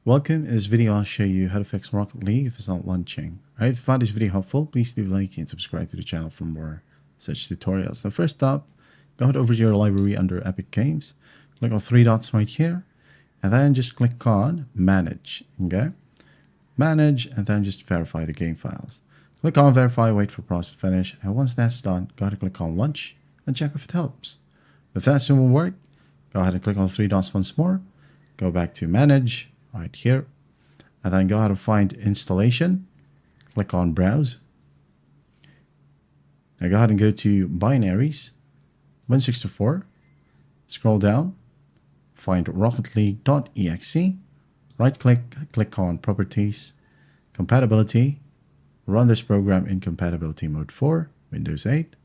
Welcome. In this video, I'll show you how to fix Rocket League if it's not launching. Alright, if you found this video helpful, please leave a like and subscribe to the channel for more such tutorials. Now, first up, go ahead over to your library under Epic Games. Click on three dots right here, and then just click on Manage. Okay? Manage, and then just verify the game files. Click on Verify, wait for process to finish, and once that's done, go ahead and click on Launch and check if it helps. If that still won't work, go ahead and click on three dots once more. Go back to Manage right here, and then go ahead and find Installation. Click on Browse. Now go ahead and go to Binaries 164. Scroll down, find rocketleague.exe. Right click, click on Properties, Compatibility. Run this program in compatibility mode 4, Windows 8.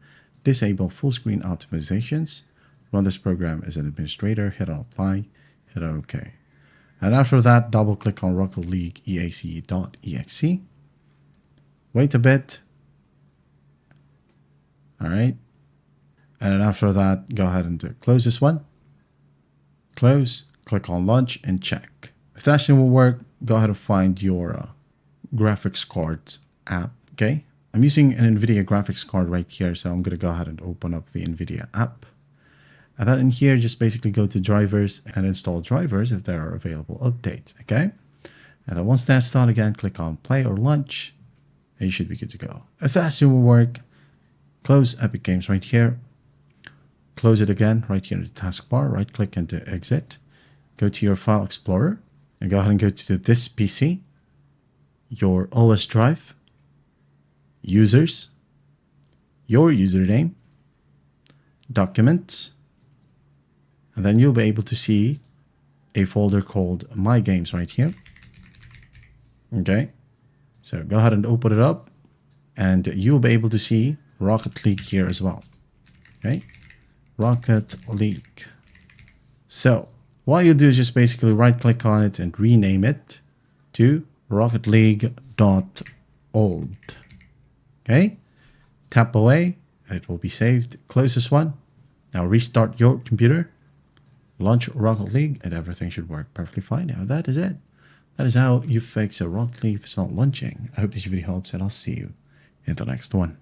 Disable full screen optimizations. Run this program as an administrator. Hit on Apply. Hit on OK. And after that, double click on Rocket League EAC.exe. Wait a bit. All right. And then after that, go ahead and close this one. Close, click on Launch and check. If that still will work, go ahead and find your graphics card app. Okay. I'm using an NVIDIA graphics card right here, so I'm going to go ahead and open up the NVIDIA app. And then in here, just basically go to drivers and install drivers if there are available updates, okay? And then once that's done, again, click on play or launch, and you should be good to go. If that still will work, close Epic Games right here. Close it again right here in the taskbar, right click into exit. Go to your file explorer and go ahead and go to this PC, your OS drive, users, your username, documents, and then you'll be able to see a folder called My Games right here. Okay, so go ahead and open it up, and you'll be able to see Rocket League here as well. Okay, Rocket League. So what you do is just basically right click on it and rename it to Rocket League.old. Okay, tap away, it will be saved. Close this one. Now restart your computer, launch Rocket League, and everything should work perfectly fine. Now that is it. That is how you fix a Rocket League if it's not launching. I hope this video helps, and I'll see you in the next one.